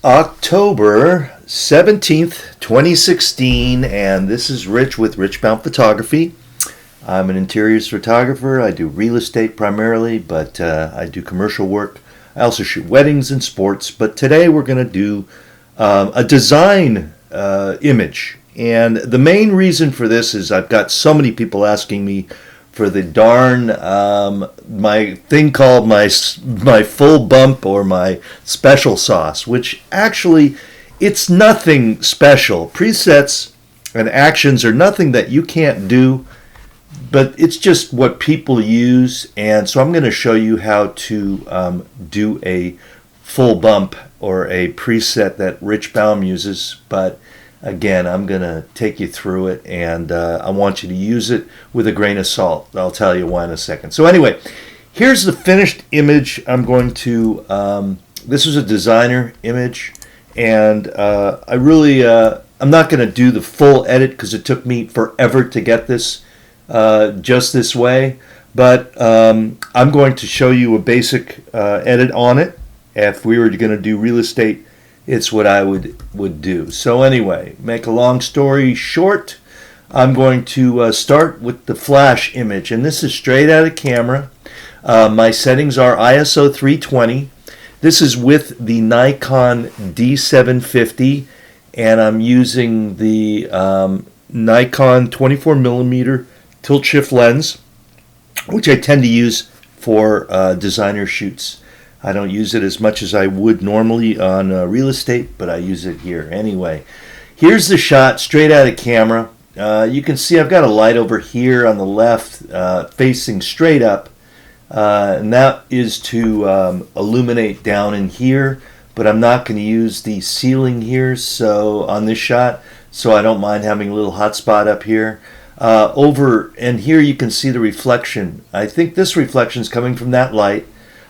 October 17th, 2016, and this is Rich with Baum Photography. I'm an interiors photographer. I do real estate primarily, but I do commercial work. I also shoot weddings and sports, but today we're going to do a design image. And the main reason for this is I've got so many people asking me for the darn my thing called my full bump or my special sauce, which actually it's nothing special. Presets and actions are nothing that you can't do, but it's just what people use. And so I'm going to show you how to do a full bump or a preset that Rich Baum uses. But again, I'm going to take you through it, and I want you to use it with a grain of salt. I'll tell you why in a second. So anyway, here's the finished image. I'm going to, this is a designer image, and I'm not going to do the full edit because it took me forever to get this just this way, but I'm going to show you a basic edit on it. If we were going to do real estate, it's what I would do. So anyway, make a long story short, I'm going to start with the flash image, and this is straight out of camera. My settings are ISO 320. This is with the Nikon D750, and I'm using the Nikon 24mm tilt shift lens, which I tend to use for designer shoots. I don't use it as much as I would normally on real estate, but I use it here anyway. Here's the shot straight out of camera. You can see I've got a light over here on the left facing straight up, and that is to illuminate down in here, but I'm not going to use the ceiling here so on this shot, so I don't mind having a little hot spot up here. Over and here you can see the reflection. I think this reflection is coming from that light.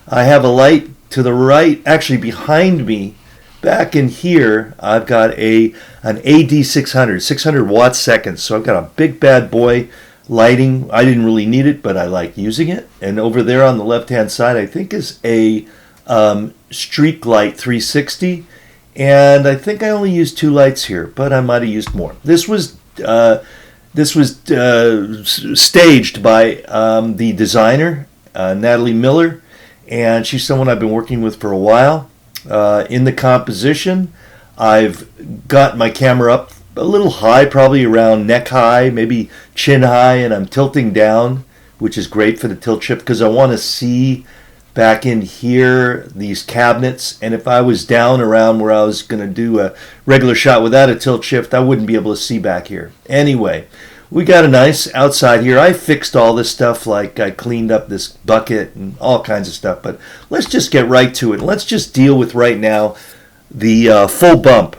I have a light to the right, actually behind me, back in here. I've got an AD 600 watt seconds. So I've got a big bad boy lighting. I didn't really need it, but I like using it. And over there on the left hand side, I think is a Streak Light 360. And I think I only used 2 lights here, but I might have used more. This was staged by the designer, Natalie Miller. And she's someone I've been working with for a while. In the composition, I've got my camera up a little high, probably around neck high, maybe chin high, and I'm tilting down, which is great for the tilt shift because I want to see back in here these cabinets. And if I was down around where I was going to do a regular shot without a tilt shift, I wouldn't be able to see back here. Anyway, we got a nice outside here. I fixed all this stuff, like I cleaned up this bucket and all kinds of stuff. But let's just get right to it. Let's just deal with right now the full bump.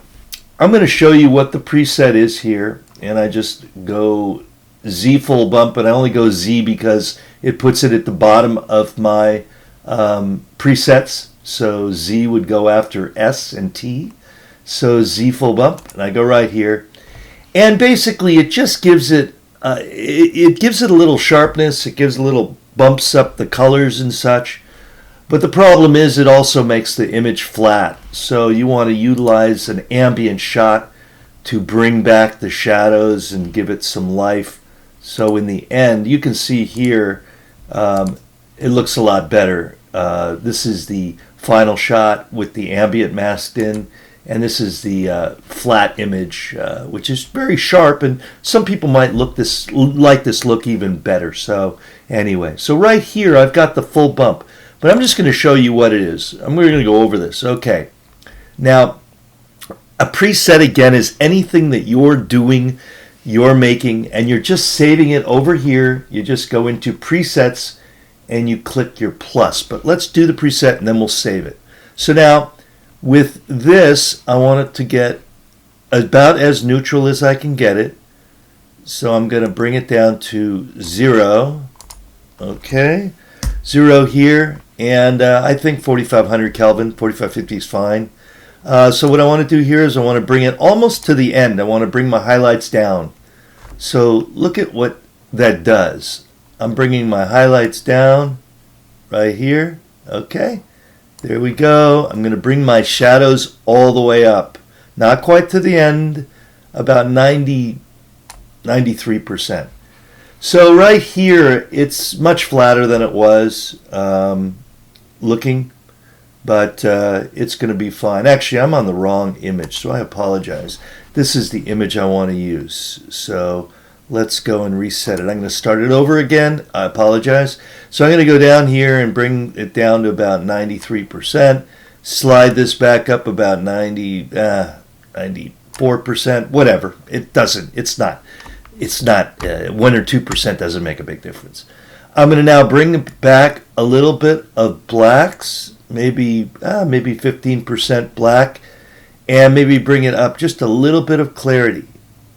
I'm going to show you what the preset is here. And I just go Z full bump, and I only go Z because it puts it at the bottom of my presets. So Z would go after S and T. So Z full bump, and I go right here. And basically, it just gives it, it gives it a little sharpness. It gives a little bumps up the colors and such. But the problem is it also makes the image flat. So you want to utilize an ambient shot to bring back the shadows and give it some life. So in the end, you can see here, it looks a lot better. This is the final shot with the ambient masked in. And this is the flat image, which is very sharp, and some people might like this look even better. So anyway, so right here I've got the full bump, but I'm just going to show you what it is. We're going to go over this. Okay. Now, a preset again is anything that you're doing, you're making, and you're just saving it over here. You just go into presets and you click your plus. But let's do the preset and then we'll save it. So now, with this, I want it to get about as neutral as I can get it. So I'm going to bring it down to 0. Okay. 0 here. And I think 4500 Kelvin, 4550 is fine. So what I want to do here is I want to bring it almost to the end. I want to bring my highlights down. So look at what that does. I'm bringing my highlights down right here. Okay. There we go. I'm going to bring my shadows all the way up. Not quite to the end, about 93%. So right here, it's much flatter than it was looking, but it's going to be fine. Actually, I'm on the wrong image, so I apologize. This is the image I want to use. So let's go and reset it. I'm going to start it over again. I apologize. So I'm going to go down here and bring it down to about 93%. Slide this back up about 94%, whatever. It doesn't. It's not 1 or 2% doesn't make a big difference. I'm going to now bring back a little bit of blacks, maybe 15% black, and maybe bring it up just a little bit of clarity,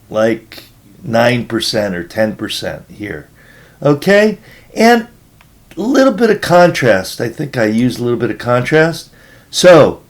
like 9% or 10% here. Okay? And a little bit of contrast. I think I used a little bit of contrast. So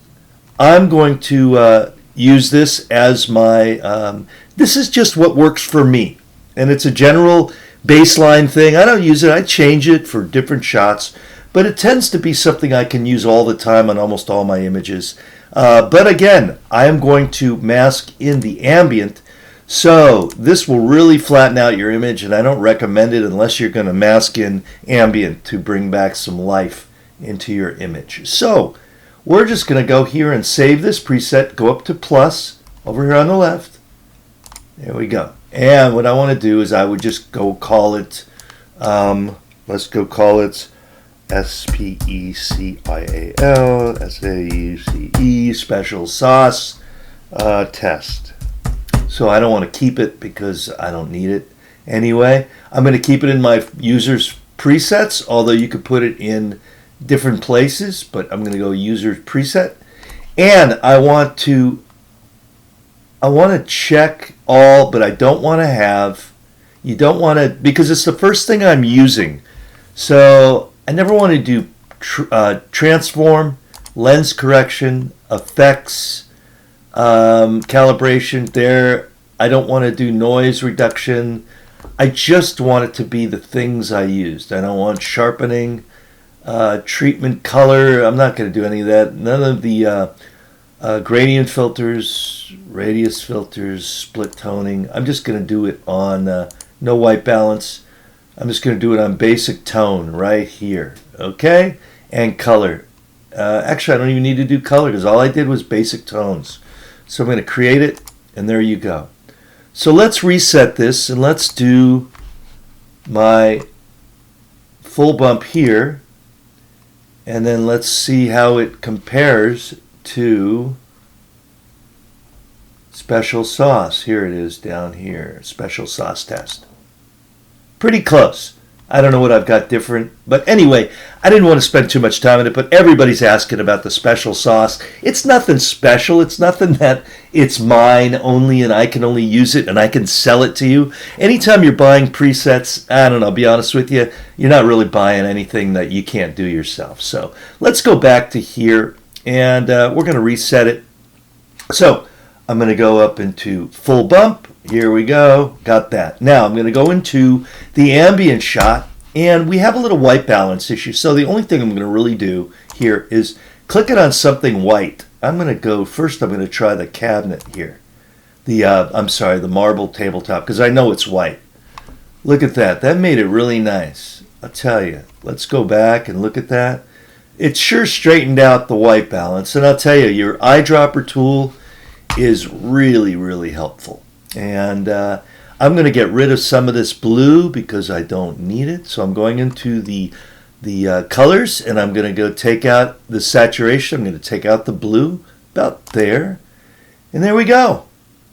I'm going to use this as my, this is just what works for me. And it's a general baseline thing. I don't use it. I change it for different shots. But it tends to be something I can use all the time on almost all my images. But again, I am going to mask in the ambient. So this will really flatten out your image. And I don't recommend it unless you're going to mask in ambient to bring back some life into your image. So we're just going to go here and save this preset. Go up to plus over here on the left. There we go. And what I want to do is I would just go call it, let's go call it SPECIAL special sauce test. So I don't want to keep it because I don't need it anyway. I'm going to keep it in my users presets, although you could put it in different places, but I'm going to go users preset. And I want to check all, but I don't want to have, you don't want to, because it's the first thing I'm using. So I never want to do transform, lens correction, effects, calibration there. I don't want to do noise reduction. I just want it to be the things I used. I don't want sharpening, treatment, color. I'm not going to do any of that. None of the gradient filters, radius filters, split toning. I'm just going to do it on no white balance. I'm just going to do it on basic tone right here. Okay? And color. Actually, I don't even need to do color because all I did was basic tones. So I'm going to create it, and there you go. So let's reset this, and let's do my full bump here. And then let's see how it compares to special sauce. Here it is down here, special sauce test. Pretty close. I don't know what I've got different, but anyway, I didn't want to spend too much time on it, but everybody's asking about the special sauce. It's nothing special. It's nothing that it's mine only and I can only use it and I can sell it to you. Anytime you're buying presets, I don't know, be honest with you, you're not really buying anything that you can't do yourself. So let's go back to here, and we're going to reset it. So I'm going to go up into full bump. Here we go. Got that. Now I'm going to go into the ambient shot, and we have a little white balance issue. So the only thing I'm going to really do here is click it on something white. I'm going to go first. I'm going to try the cabinet here. The marble tabletop, because I know it's white. Look at that. That made it really nice. I'll tell you. Let's go back and look at that. It sure straightened out the white balance, and I'll tell you, your eyedropper tool is really, really helpful. And I'm going to get rid of some of this blue because I don't need it. So I'm going into the colors, and I'm going to go take out the saturation. I'm going to take out the blue about there. And there we go.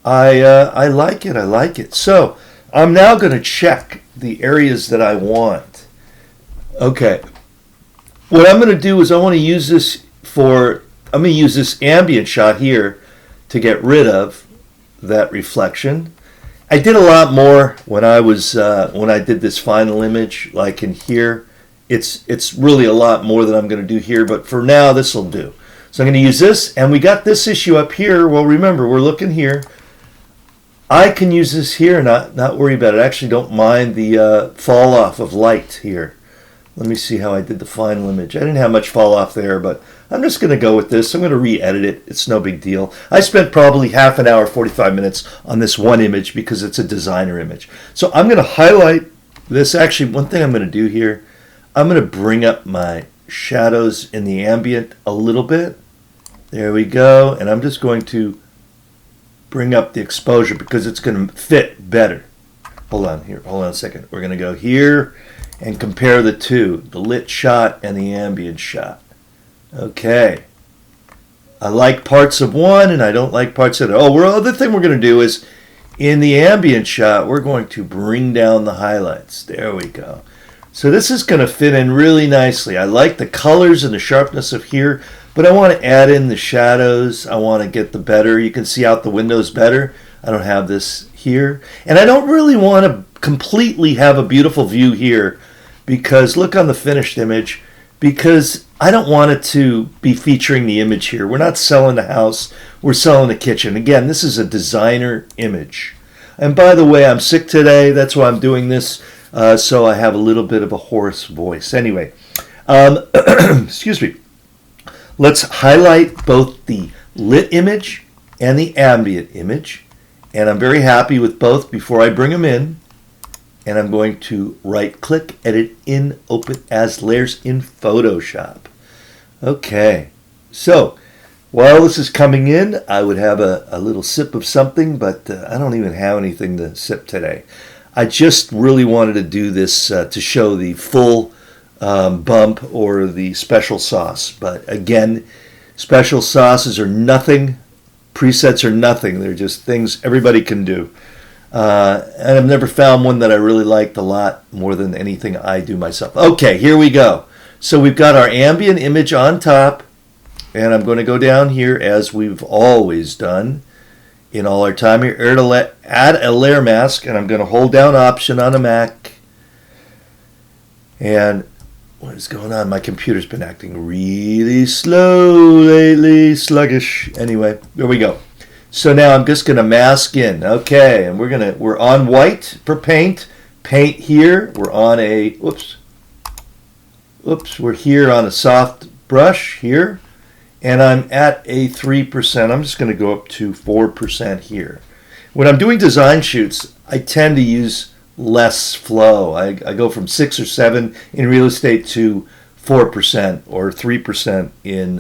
I like it. I like it. So I'm now going to check the areas that I want. Okay. What I'm going to do is I want to use this I'm going to use this ambient shot here to get rid of that reflection. I did a lot more when I did this final image, like in here. It's really a lot more than I'm going to do here, but for now this will do. So I'm going to use this, and we got this issue up here. Well, remember, we're looking here. I can use this here and not worry about it. I actually don't mind the fall off of light here. Let me see how I did the final image. I didn't have much fall off there, but I'm just going to go with this. I'm going to re-edit it. It's no big deal. I spent probably half an hour, 45 minutes on this one image because it's a designer image. So I'm going to highlight this. Actually, one thing I'm going to do here, I'm going to bring up my shadows in the ambient a little bit. There we go. And I'm just going to bring up the exposure because it's going to fit better. Hold on here. Hold on a second. We're going to go here and compare the two, the lit shot and the ambient shot. Okay. I like parts of one and I don't like parts of the other. Oh, other thing we're going to do is in the ambient shot, we're going to bring down the highlights. There we go. So this is going to fit in really nicely. I like the colors and the sharpness of here, but I want to add in the shadows. I want to get the better. You can see out the windows better. I don't have this here. And I don't really want to completely have a beautiful view here because look on the finished image, because I don't want it to be featuring the image here. We're not selling the house. We're selling the kitchen. Again, this is a designer image. And by the way, I'm sick today. That's why I'm doing this. So I have a little bit of a hoarse voice. Anyway, excuse me. Let's highlight both the lit image and the ambient image. And I'm very happy with both before I bring them in. And I'm going to right-click, edit in, open as layers in Photoshop. Okay, so while this is coming in, I would have a little sip of something, but I don't even have anything to sip today. I just really wanted to do this to show the full bump or the special sauce. But again, special sauces are nothing. Presets are nothing. They're just things everybody can do. And I've never found one that I really liked a lot more than anything I do myself. Okay, here we go. So we've got our ambient image on top, and I'm going to go down here as we've always done in all our time here. Add a layer mask, and I'm going to hold down Option on a Mac. And what is going on? My computer's been acting really slow lately, sluggish. Anyway, there we go. So now I'm just going to mask in. Okay, and we're on white for paint. Paint here. We're on a we're here on a soft brush here. And I'm at a 3%. I'm just going to go up to 4% here. When I'm doing design shoots, I tend to use less flow. I go from 6 or 7 in real estate to 4% or 3% in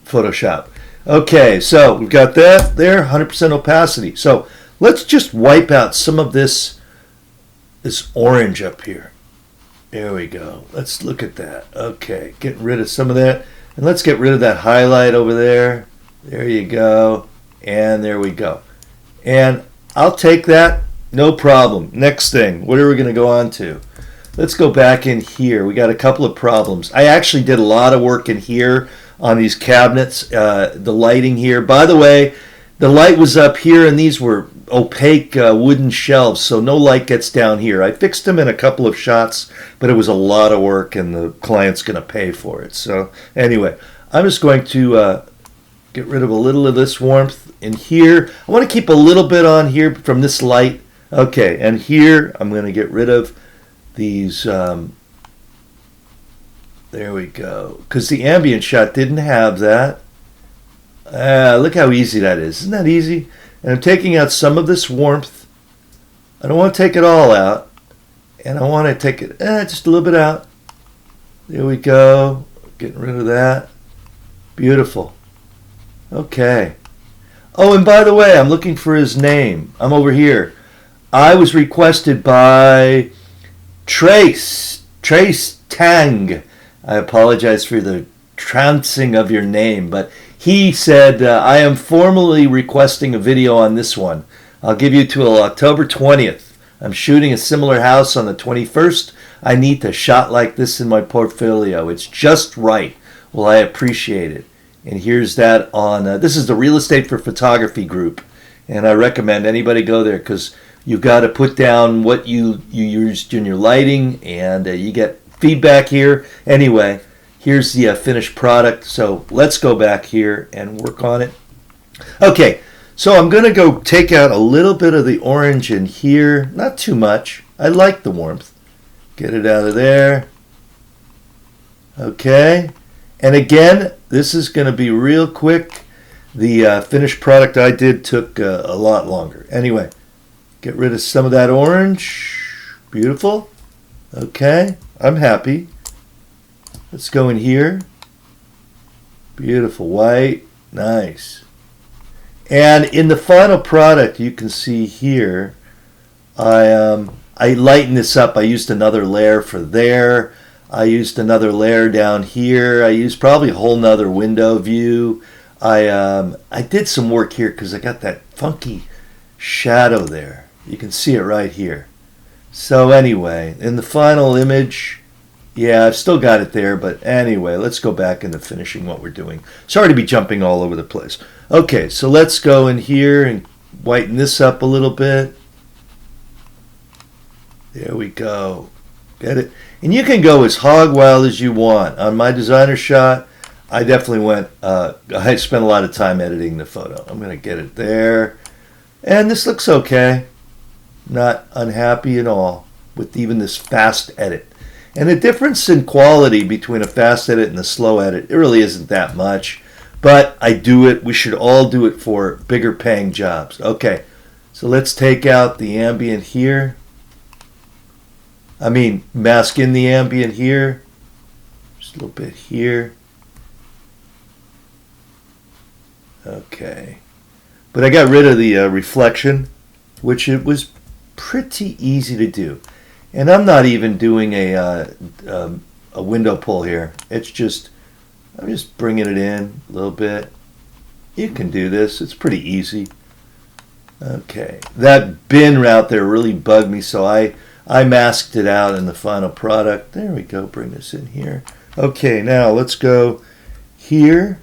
Photoshop. Okay, so we've got that there, 100% opacity. So let's just wipe out some of this orange up here. There we go. Let's look at that. Okay, getting rid of some of that. And let's get rid of that highlight over there. There you go. And there we go. And I'll take that, no problem. Next thing, what are we going to go on to? Let's go back in here. We got a couple of problems. I actually did a lot of work in here on these cabinets, the lighting here. By the way, the light was up here, and these were opaque wooden shelves, so no light gets down here. I fixed them in a couple of shots, but it was a lot of work, and the client's going to pay for it. So anyway, I'm just going to get rid of a little of this warmth in here. I want to keep a little bit on here from this light. Okay, and here I'm going to get rid of these. There we go. Because the ambient shot didn't have that. Look how easy that is. Isn't that easy? And I'm taking out some of this warmth. I don't want to take it all out. And I want to take it just a little bit out. There we go. Getting rid of that. Beautiful. Okay. Oh, and by the way, I'm looking for his name. I'm over here. I was requested by Trace Tang. I apologize for the trouncing of your name, but he said, I am formally requesting a video on this one. I'll give you till October 20th. I'm shooting a similar house on the 21st. I need a shot like this in my portfolio. It's just right. Well, I appreciate it. And here's that on, this is the Real Estate for Photography group. And I recommend anybody go there because you've got to put down what you used in your lighting, and you get feedback here. Anyway, here's the finished product. So let's go back here and work on it. Okay, so I'm going to go take out a little bit of the orange in here. Not too much. I like the warmth. Get it out of there. Okay. And again, this is going to be real quick. The finished product I did took a lot longer. Anyway, get rid of some of that orange. Beautiful. Okay, I'm happy. Let's go in here. Beautiful white. Nice. And in the final product, you can see here, I lightened this up. I used another layer for there. I used another layer down here. I used probably a whole nother window view. I did some work here because I got that funky shadow there. You can see it right here. So anyway, in the final image, yeah, I've still got it there, but anyway, let's go back into finishing what we're doing. Sorry to be jumping all over the place. Okay, so let's go in here and whiten this up a little bit. There we go. Get it? And you can go as hog wild as you want. On my designer shot, I definitely went, I spent a lot of time editing the photo. I'm going to get it there. And this looks okay. Not unhappy at all with even this fast edit. And the difference in quality between a fast edit and a slow edit, it really isn't that much. But I do it. We should all do it for bigger paying jobs. Okay, so let's take out the ambient here. Mask in the ambient here. Just a little bit here. Okay. But I got rid of the reflection, which it was pretty easy to do. And I'm not even doing a window pull here. It's just, I'm just bringing it in a little bit. You can do this. It's pretty easy. Okay. That bin route there really bugged me, so I masked it out in the final product. There we go. Bring this in here. Okay, now let's go here.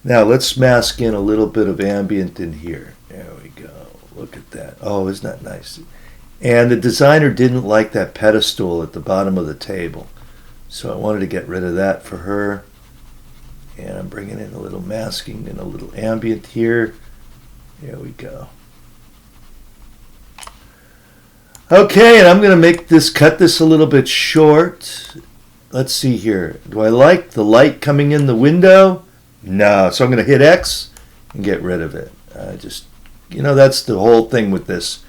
Now let's mask in a little bit of ambient in here. There we go. Look at that. Oh, isn't that nice? And the designer didn't like that pedestal at the bottom of the table. So I wanted to get rid of that for her. And I'm bringing in a little masking and a little ambient here. There we go. Okay, and I'm going to cut this a little bit short. Let's see here. Do I like the light coming in the window? No. So I'm going to hit X and get rid of it. That's the whole thing with this.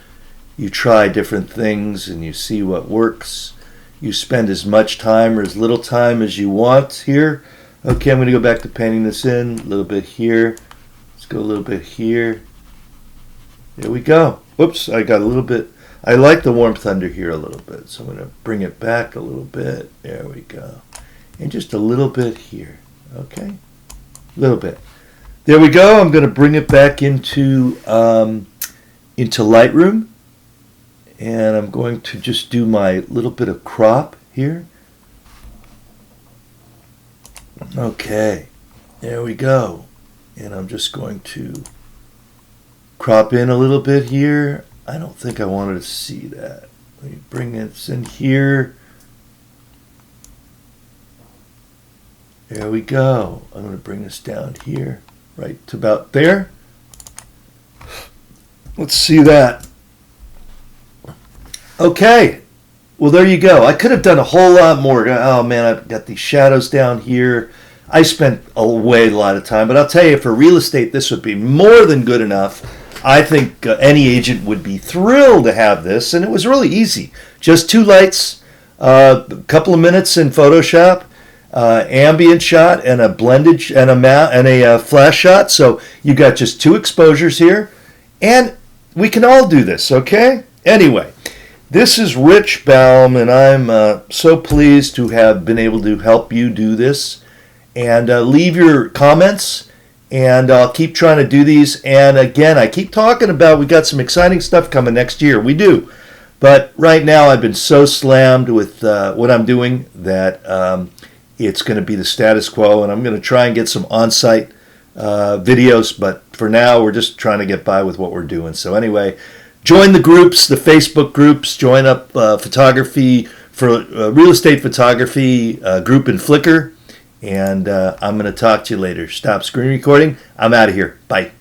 You try different things and you see what works. You spend as much time or as little time as you want here. Okay, I'm going to go back to painting this in. A little bit here. Let's go a little bit here. There we go. Whoops, I got a little bit. I like the warmth under here a little bit, so I'm going to bring it back a little bit. There we go. And just a little bit here. Okay? A little bit. There we go. I'm going to bring it back into Lightroom. And I'm going to just do my little bit of crop here. Okay. There we go. And I'm just going to crop in a little bit here. I don't think I wanted to see that. Let me bring this in here. There we go. I'm going to bring this down here, right to about there. Let's see that. Okay. Well, there you go. I could have done a whole lot more. Oh, man, I've got these shadows down here. I spent a lot of time, but I'll tell you, for real estate, this would be more than good enough. I think any agent would be thrilled to have this, and it was really easy. Just 2 lights, a couple of minutes in Photoshop, ambient shot, and a blended and a flash shot. So you got just 2 exposures here, and we can all do this. Okay. Anyway, this is Rich Baum, and I'm so pleased to have been able to help you do this. And leave your comments. And I'll keep trying to do these. And again, I keep talking about we got some exciting stuff coming next year. We do. But right now I've been so slammed with what I'm doing that it's going to be the status quo. And I'm going to try and get some on-site videos. But for now, we're just trying to get by with what we're doing. So anyway, join the groups, the Facebook groups. Join up photography for real estate photography group in Flickr. And I'm going to talk to you later. Stop screen recording. I'm out of here. Bye.